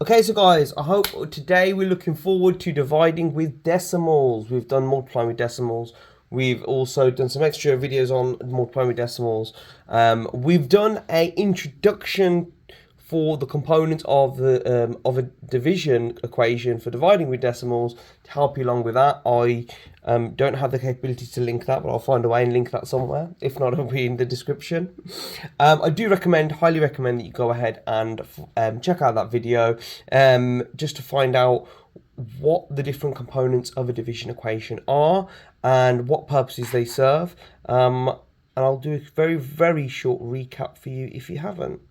Okay, so guys, I hope today we're looking forward to dividing with decimals. We've done multiplying with decimals. We've also done some extra videos on multiplying with decimals. We've done an introduction for the components of a division equation for dividing with decimals to help you along with that. I don't have the capability to link that, but I'll find a way and link that somewhere. If not, it'll be in the description. I do highly recommend that you go ahead and check out that video just to find out what the different components of a division equation are and what purposes they serve. And I'll do a very, very short recap for you if you haven't.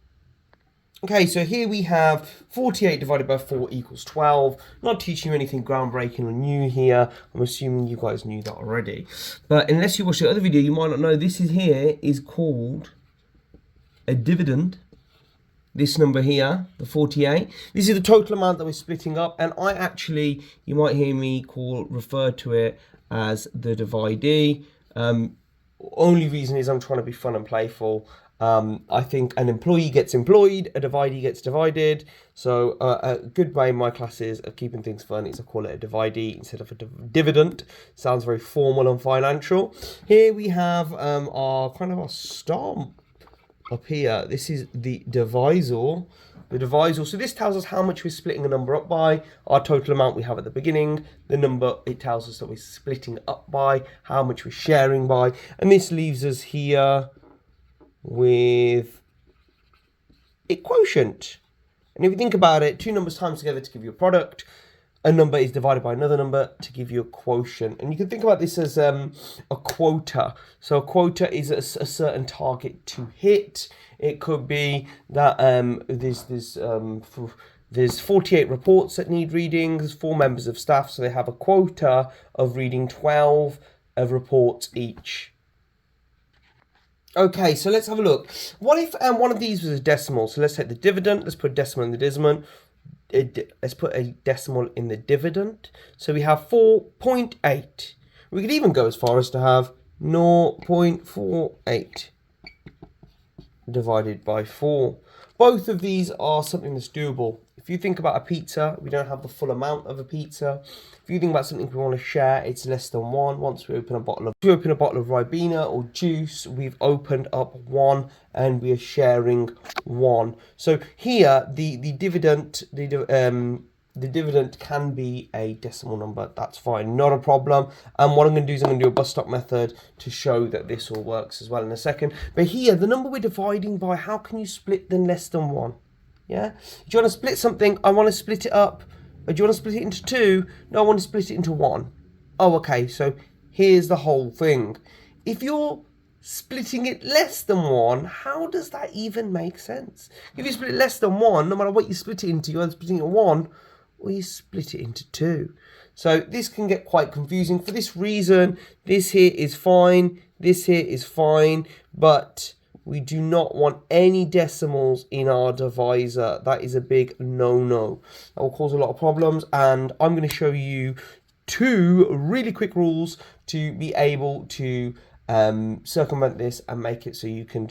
Okay, so here we have 48 divided by 4 equals 12. Not teaching you anything groundbreaking or new here. I'm assuming you guys knew that already. But unless you watched the other video, you might not know this is called a dividend. This number here, the 48. This is the total amount that we're splitting up. And you might hear me refer to it as the dividee. Only reason is I'm trying to be fun and playful. I think an employee gets employed, a dividee gets divided. So a good way in my classes of keeping things fun is I call it a dividee instead of a dividend. Sounds very formal and financial. Here we have our star up here. This is the divisor. So this tells us how much we're splitting a number up by, our total amount we have at the beginning, the number it tells us that we're splitting up by, how much we're sharing by, and this leaves us here with a quotient. And if you think about it, two numbers times together to give you a product. A number is divided by another number to give you a quotient. And you can think about this as a quota. So a quota is a certain target to hit. It could be that there's 48 reports that need reading. There's 4 members of staff, so they have a quota of reading 12 of reports each. Okay, so let's have a look. What if one of these was a decimal? So let's take the dividend. Let's put a decimal in the dividend. Let's put a decimal in the dividend. So we have 4.8. We could even go as far as to have 0.48 divided by 4. Both of these are something that's doable. If you think about a pizza, we don't have the full amount of a pizza. If you think about something we want to share, it's less than 1. Once we open a bottle of Ribena or juice, we've opened up 1 and we are sharing 1. So here, the dividend can be a decimal number. That's fine, not a problem. And what I'm going to do is I'm going to do a bus stop method to show that this all works as well in a second. But here, the number we're dividing by, how can you split the less than 1? Yeah? Do you want to split something? I want to split it up. Or do you want to split it into 2? No, I want to split it into 1. Oh, okay, so here's the whole thing. If you're splitting it less than 1, how does that even make sense? If you split it less than 1, no matter what you split it into, you're either splitting it 1 or you split it into 2. So this can get quite confusing. For this reason, this here is fine, this here is fine, but we do not want any decimals in our divisor. That is a big no-no. That will cause a lot of problems, and I'm going to show you 2 really quick rules to be able to circumvent this and make it so you can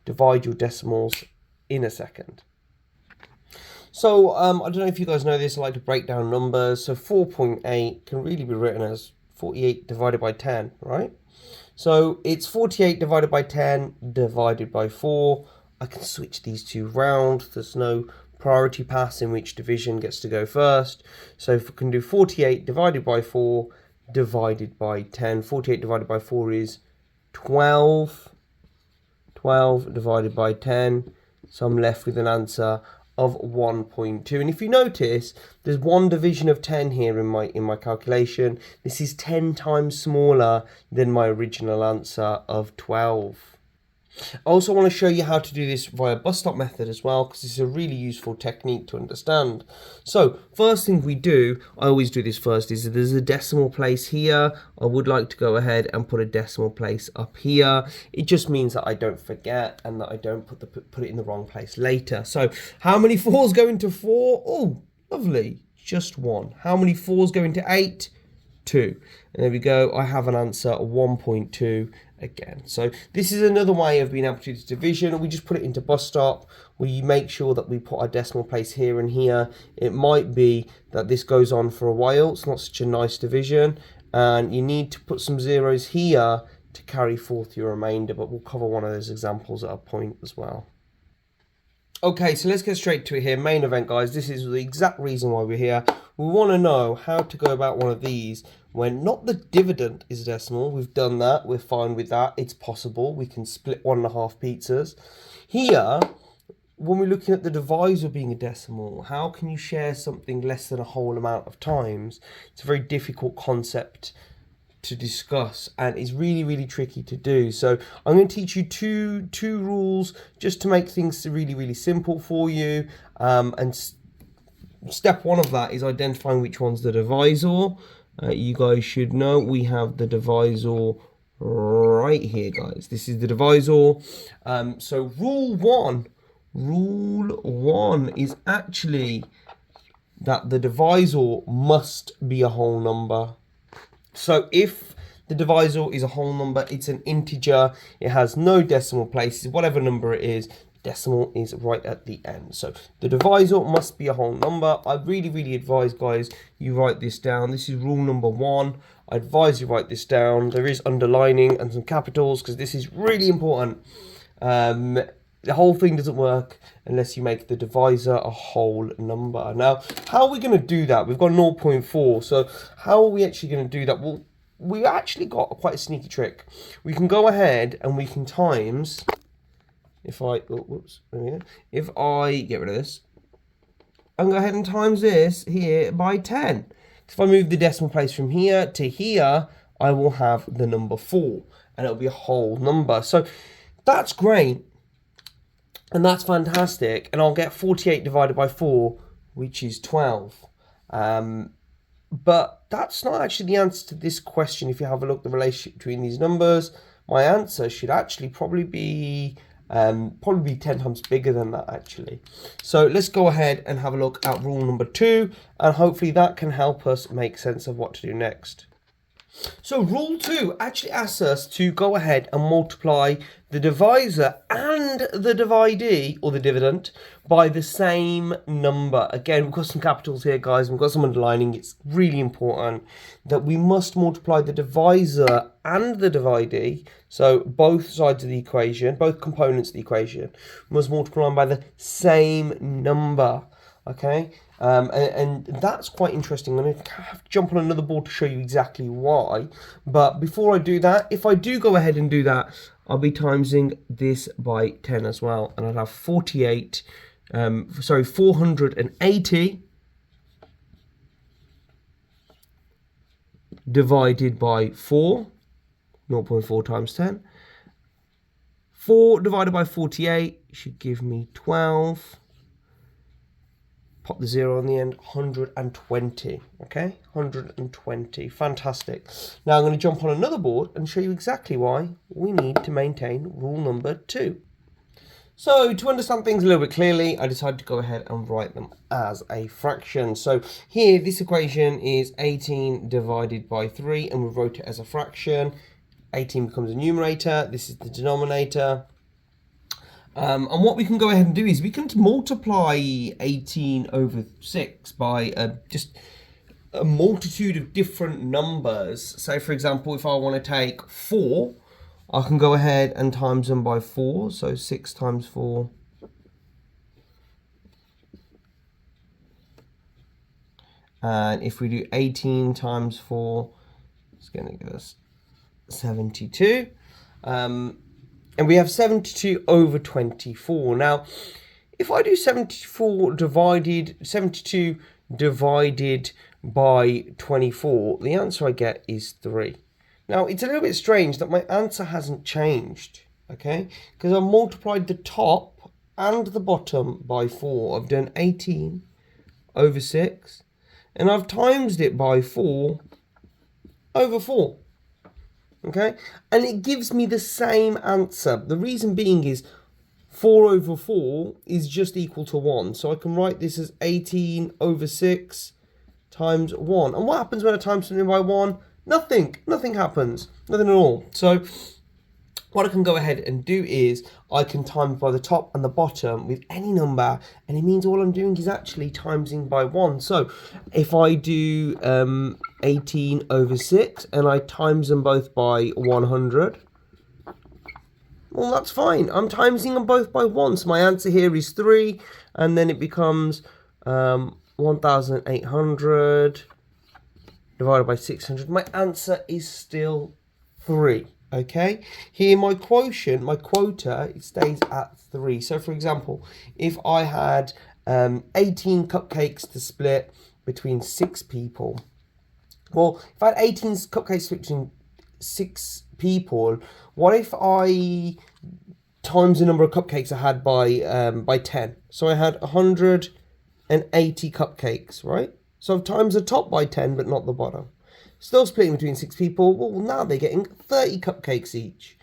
divide your decimals in a second. So I don't know if you guys know this, I like to break down numbers. So 4.8 can really be written as 48 divided by 10, right? So it's 48 divided by 10 divided by 4. I can switch these two round. There's no priority pass in which division gets to go first. So if we can do 48 divided by 4 divided by 10. 48 divided by 4 is 12. 12 divided by 10. So I'm left with an answer of 1.2. And if you notice, there's one division of 10 here in my calculation. This is 10 times smaller than my original answer of 12. I also want to show you how to do this via bus stop method as well, because it's a really useful technique to understand. So first thing we do, I always do this first, is there's a decimal place here. I would like to go ahead and put a decimal place up here. It just means that I don't forget and that I don't put it in the wrong place later. So how many 4s go into 4? Oh, lovely, just 1. How many 4s go into 8? 2. And there we go, I have an answer of 1.2, again. So this is another way of being able to do this division. We just put it into bus stop. We make sure that we put our decimal place here and here. It might be that this goes on for a while. It's not such a nice division. And you need to put some zeros here to carry forth your remainder, but we'll cover one of those examples at a point as well. Okay, so let's get straight to it here. Main event, guys. This is the exact reason why we're here. We want to know how to go about one of these when not the dividend is a decimal. We've done that. We're fine with that. It's possible. We can split 1.5 pizzas. Here, when we're looking at the divisor being a decimal, how can you share something less than a whole amount of times? It's a very difficult concept to discuss, and it's really tricky to do. So I'm going to teach you two rules just to make things really simple for you. And step one of that is identifying which one's the divisor. You guys should know we have the divisor right here, guys. This is the divisor. So rule one is actually that the divisor must be a whole number. So if the divisor is a whole number, it's an integer, it has no decimal places, whatever number it is, decimal is right at the end. So the divisor must be a whole number. I really advise, guys, you write this down. This is rule number one. I advise you write this down. There is underlining and some capitals because this is really important. The whole thing doesn't work unless you make the divisor a whole number. Now, how are we going to do that? We've got 0.4. So how are we actually going to do that? Well, we've actually got quite a sneaky trick. We can go ahead and we can times, if I get rid of this, and go ahead and times this here by 10. If I move the decimal place from here to here, I will have the number 4, and it'll be a whole number. So that's great. And that's fantastic. And I'll get 48 divided by 4, which is 12. But that's not actually the answer to this question. If you have a look at the relationship between these numbers, my answer should actually probably be 10 times bigger than that, actually. So let's go ahead and have a look at rule number 2. And hopefully that can help us make sense of what to do next. So rule 2 actually asks us to go ahead and multiply the divisor and the dividee, or the dividend, by the same number. Again, we've got some capitals here, guys. We've got some underlining. It's really important that we must multiply the divisor and the dividee. So both sides of the equation, both components of the equation, must multiply by the same number. Okay, and that's quite interesting. I'm going to have to jump on another board to show you exactly why. But before I do that, if I do go ahead and do that, I'll be timesing this by 10 as well. And I'll have 480 divided by 4, 0.4 times 10. 4 divided by 48 should give me 12. Pop the 0 on the end, 120, okay? 120, fantastic. Now I'm going to jump on another board and show you exactly why we need to maintain rule number 2. So to understand things a little bit clearly, I decided to go ahead and write them as a fraction. So here, this equation is 18 divided by 3, and we wrote it as a fraction. 18 becomes a numerator, this is the denominator. And what we can go ahead and do is we can multiply 18 over 6 by just a multitude of different numbers. So for example, if I want to take 4, I can go ahead and times them by 4. So 6 times 4. And if we do 18 times 4, it's going to give us 72. And we have 72 over 24. Now, if I do 72 divided by 24, the answer I get is 3. Now, it's a little bit strange that my answer hasn't changed, okay? Because I've multiplied the top and the bottom by 4. I've done 18 over 6, and I've timesed it by 4 over 4. Okay, and it gives me the same answer. The reason being is 4 over 4 is just equal to 1. So I can write this as 18 over 6 times 1. And what happens when I times something by 1? Nothing. Nothing happens. Nothing at all. So what I can go ahead and do is I can times by the top and the bottom with any number, and it means all I'm doing is actually timesing by 1. So if I do 18 over 6 and I times them both by 100, well, that's fine. I'm timesing them both by 1. So my answer here is 3, and then it becomes 1,800 divided by 600. My answer is still 3. Okay, here my quotient, my quota, it stays at 3. So for example, if I had 18 cupcakes to split between 6 people, well, if I had 18 cupcakes split between 6 people, what if I times the number of cupcakes I had by 10? So I had 180 cupcakes, right? So I've times the top by 10, but not the bottom. Still splitting between 6 people. Well, now they're getting 30 cupcakes each.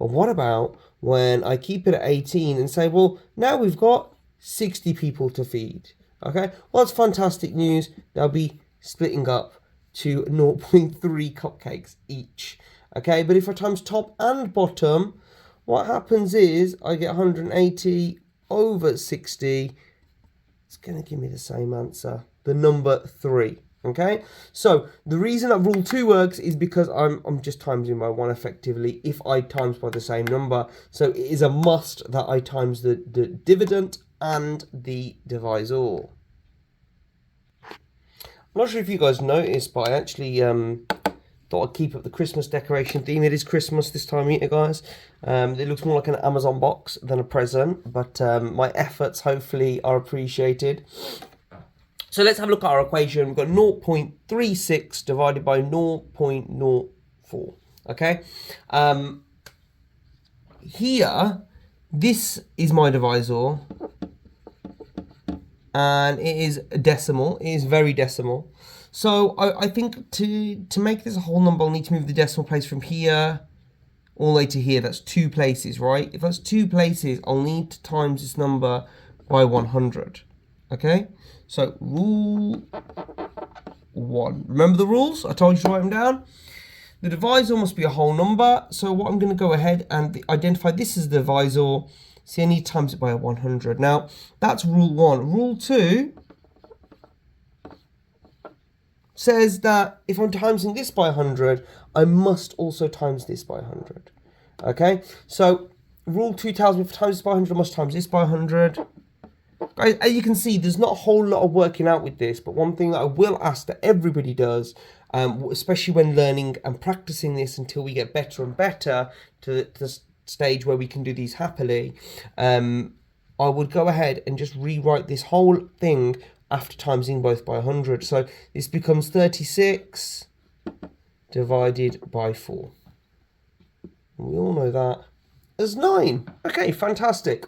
But what about when I keep it at 18 and say, well, now we've got 60 people to feed? Okay, well, that's fantastic news. They'll be splitting up to 0.3 cupcakes each. Okay, but if I times top and bottom, what happens is I get 180 over 60. It's going to give me the same answer, the number 3. Okay, so the reason that rule 2 works is because I'm just timesing by 1 effectively if I times by the same number. So it is a must that I times the dividend and the divisor. I'm not sure if you guys noticed, but I actually thought I'd keep up the Christmas decoration theme. It is Christmas this time of year, guys. It looks more like an Amazon box than a present, but my efforts hopefully are appreciated. So let's have a look at our equation. We've got 0.36 divided by 0.04. Okay. Here, this is my divisor, and it is decimal. It is very decimal. So I think to make this a whole number, I'll need to move the decimal place from here all the way to here. That's 2 places, right? If that's 2 places, I'll need to times this number by 100. Okay? So rule 1. Remember the rules? I told you to write them down. The divisor must be a whole number. So what I'm going to go ahead and identify this as the divisor. See, I need to times it by 100. Now, that's rule 1. Rule 2 says that if I'm timesing this by 100, I must also times this by 100. Okay? So rule 2 tells me if I times this by 100, I must times this by 100. Guys, as you can see, there's not a whole lot of working out with this, but one thing that I will ask that everybody does, especially when learning and practicing this until we get better and better to the stage where we can do these happily, I would go ahead and just rewrite this whole thing after timesing both by 100. So this becomes 36 divided by 4. We all know that as 9. Okay, fantastic.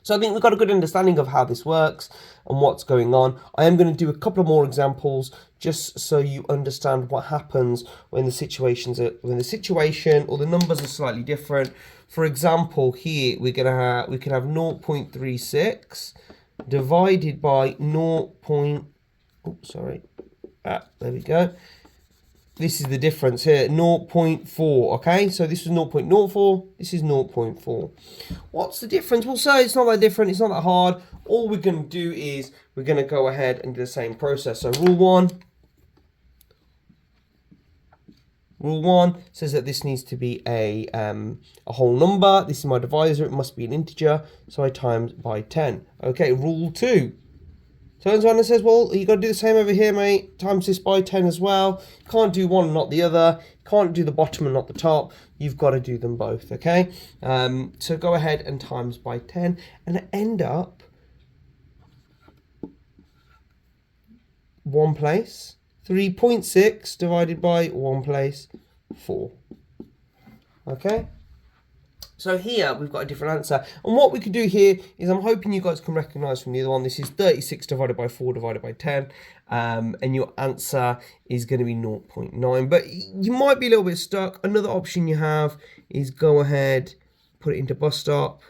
So I think we've got a good understanding of how this works and what's going on. I am going to do a couple of more examples just so you understand what happens when the situation or the numbers are slightly different. For example, here we can have 0.36 divided by 0. There we go. This is the difference here, 0.4, okay? So this is 0.04, this is 0.4. What's the difference? Well, so it's not that different, it's not that hard. All we're going to do is we're going to go ahead and do the same process. So rule 1 says that this needs to be a whole number. This is my divisor, it must be an integer, so I times by 10. Okay, rule 2. Turns around and says, well, you got to do the same over here, mate. Times this by 10 as well. Can't do one and not the other. Can't do the bottom and not the top. You've got to do them both, okay? So go ahead and times by 10 and end up one place. 3.6 divided by one place, 4. Okay? So here we've got a different answer. And what we could do here is I'm hoping you guys can recognize from the other one, this is 36 divided by 4 divided by 10. And your answer is going to be 0.9. But you might be a little bit stuck. Another option you have is go ahead, put it into bus stop.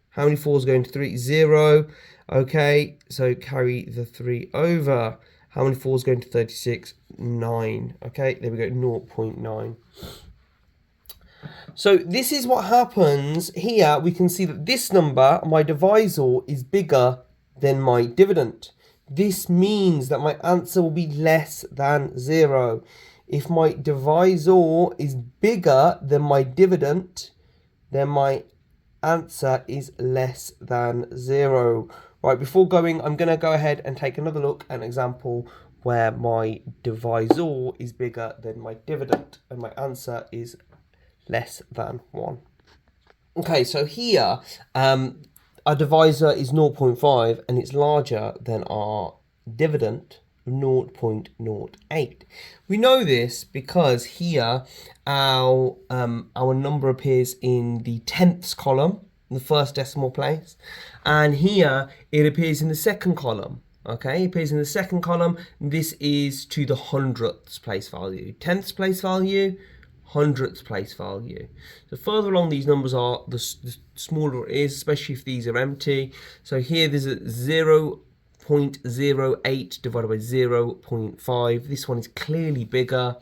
How many 4s go into 3? 0. Okay, so carry the 3 over. How many 4s go into 36? 9. Okay, there we go, 0.9. So this is what happens here. We can see that this number, my divisor, is bigger than my dividend. This means that my answer will be less than 0. If my divisor is bigger than my dividend, then my answer is less than 0. Right, before going, I'm going to go ahead and take another look at an example where my divisor is bigger than my dividend and my answer is less than 1. Okay, so here our divisor is 0.5 and it's larger than our dividend, 0.08. We know this because here our number appears in the tenths column, in the first decimal place, and here it appears in the second column. Okay, it appears in the second column. This is to the hundredths place value, tenths place value, hundredths place value. The further along these numbers are, the smaller it is, especially if these are empty. So here there's a 0.08 divided by 0.5. This one is clearly bigger.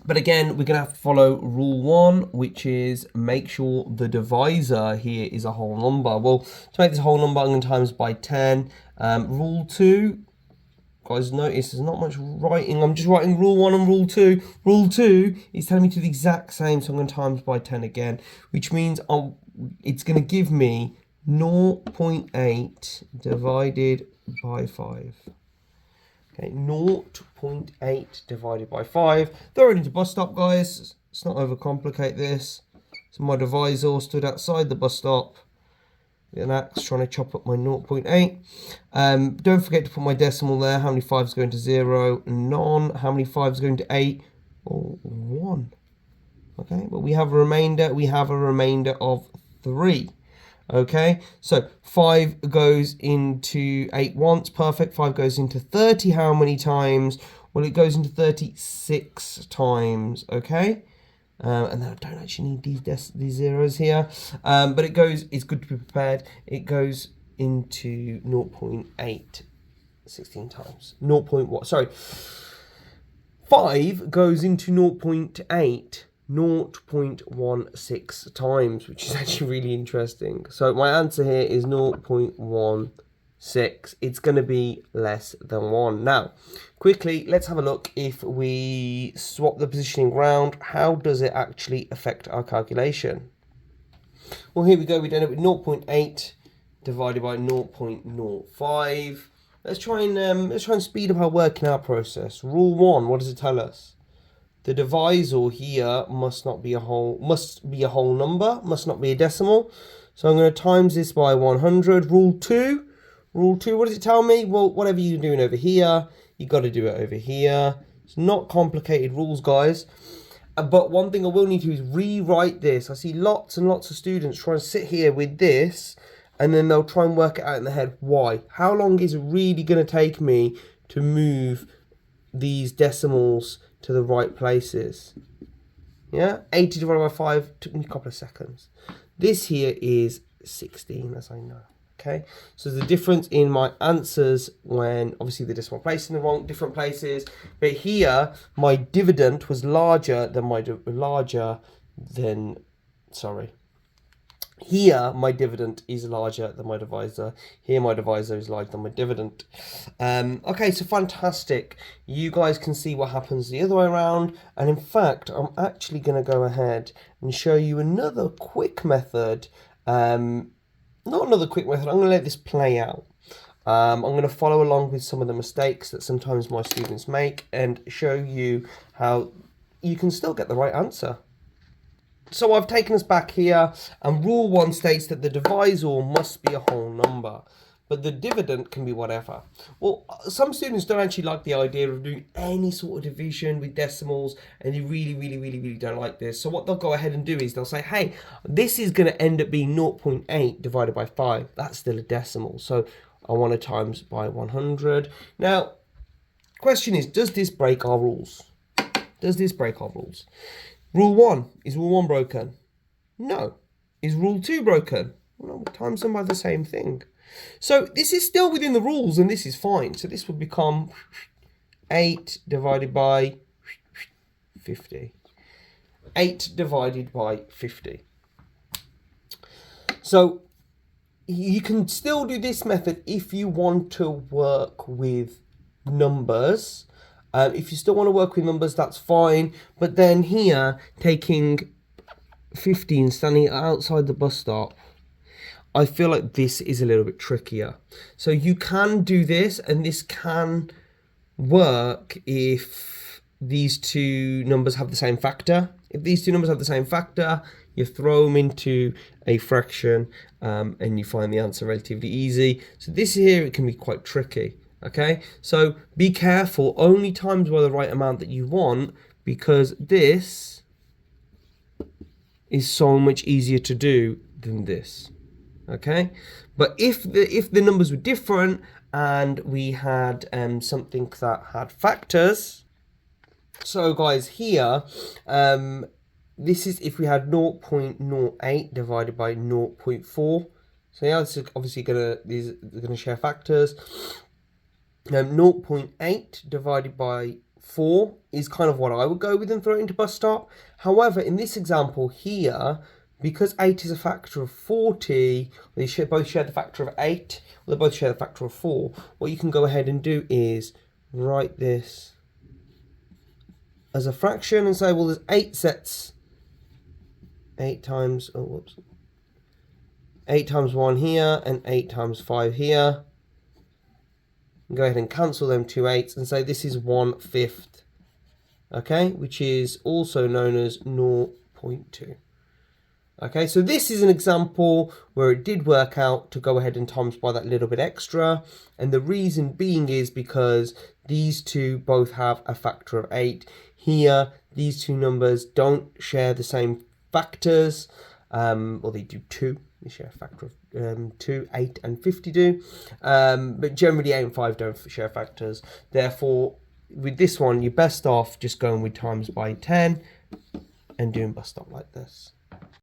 But again, we're going to have to follow rule 1, which is make sure the divisor here is a whole number. Well, to make this a whole number, I'm going to times by 10. Rule 2, guys, notice there's not much writing. I'm just writing rule 1 and rule 2. Rule 2 is telling me to do the exact same, so I'm going to times by 10 again, which means it's going to give me 0.8 divided by 5. Okay, 0.8 divided by 5. Throw it into bus stop, guys. Let's not overcomplicate this. So my divisor stood outside the bus stop. An axe trying to chop up my 0.8. Don't forget to put my decimal there. How many 5s go into 0? None. How many 5s go into 8? Oh, 1. Okay, but we have a remainder. We have a remainder of 3. Okay, so 5 goes into 8 once. Perfect. 5 goes into 30 how many times? Well, it goes into 36 times. Okay. And then I don't actually need these zeros here, but it goes. It's good to be prepared. It goes into 0.8 16 times. 0.1. Sorry, 5 goes into 0.8 0.16 times, which is actually really interesting. So my answer here is 0.16. It's going to be less than 1. Now, quickly, let's have a look. If we swap the positioning round, how does it actually affect our calculation? Well, here we go. We end up with 0.8 divided by 0.05. Let's try and speed up our working out process. Rule 1. What does it tell us? The divisor here must be a whole number, must not be a decimal. So I'm going to times this by 100. Rule 2. Rule 2, what does it tell me? Well, whatever you're doing over here, you got to do it over here. It's not complicated rules, guys. But one thing I will need to do is rewrite this. I see lots and lots of students trying to sit here with this, and then they'll try and work it out in their head. Why? How long is it really going to take me to move these decimals to the right places? Yeah, 80 divided by 5 took me a couple of seconds. This here is 16, as I know. Okay, so the difference in my answers when obviously the decimal place in the wrong different places, but here my dividend was larger than here my dividend is larger than my divisor. Here my divisor is larger than my dividend. Okay, so fantastic. You guys can see what happens the other way around, and in fact I'm actually going to go ahead and show you another quick method. Not another quick method, I'm going to let this play out. I'm going to follow along with some of the mistakes that sometimes my students make and show you how you can still get the right answer. So I've taken us back here, and rule 1 states that the divisor must be a whole number, but the dividend can be whatever. Well, some students don't actually like the idea of doing any sort of division with decimals, and they really don't like this. So what they'll go ahead and do is they'll say, hey, this is going to end up being 0.8 divided by 5. That's still a decimal, so I want to times by 100. Now, question is, does this break our rules? Does this break our rules? Rule 1, is rule 1 broken? No. Is rule 2 broken? Well, we times them by the same thing. So this is still within the rules and this is fine. So this would become 8 divided by 50. 8 divided by 50. So you can still do this method if you want to work with numbers. If you still want to work with numbers, that's fine. But then here, taking 50 and standing outside the bus stop, I feel like this is a little bit trickier. So you can do this, and this can work if these two numbers have the same factor. If these two numbers have the same factor, you throw them into a fraction and you find the answer relatively easy. So this here, it can be quite tricky. Okay, so be careful, only times by the right amount that you want, because this is so much easier to do than this. Okay, but if the numbers were different and we had something that had factors, so guys here, this is if we had 0.08 divided by 0.4. So yeah, this is obviously these are gonna share factors. 0.8 divided by 4 is kind of what I would go with and throw it into bus stop. However, in this example here, because 8 is a factor of 40, they both share the factor of 8, well, they both share the factor of 4. What you can go ahead and do is write this as a fraction and say, well, there's 8 sets. 8 times 1 here and 8 times 5 here. Go ahead and cancel them 2 8s and say this is 1/5, okay, which is also known as 0.2. Okay, so this is an example where it did work out to go ahead and times by that little bit extra, and the reason being is because these two both have a factor of 8. Here, these two numbers don't share the same factors, or they do 2. They share a factor of 2, 8 and 50 do, but generally 8 and 5 don't share factors. Therefore, with this one, you're best off just going with times by 10 and doing bus stop like this.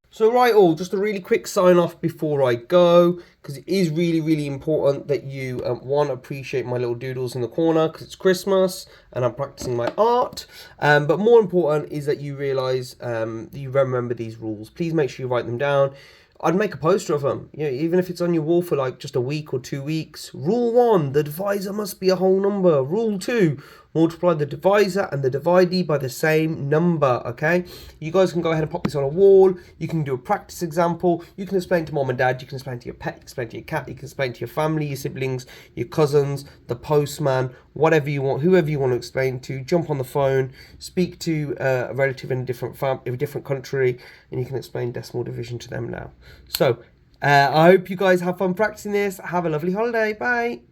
So right all, just a really quick sign off before I go, because it is really important that you one, appreciate my little doodles in the corner because it's Christmas and I'm practicing my art, but more important is that you realize that you remember these rules. Please make sure you write them down. I'd make a poster of them, you know, even if it's on your wall for like just a week or 2 weeks. Rule 1, the divisor must be a whole number. Rule 2, multiply the divisor and the dividee by the same number, okay? You guys can go ahead and pop this on a wall. You can do a practice example. You can explain to mom and dad. You can explain to your pet. You can explain to your cat. You can explain to your family, your siblings, your cousins, the postman, whatever you want, whoever you want to explain to. Jump on the phone, speak to a relative in a different country, and you can explain decimal division to them now. So, I hope you guys have fun practicing this. Have a lovely holiday. Bye.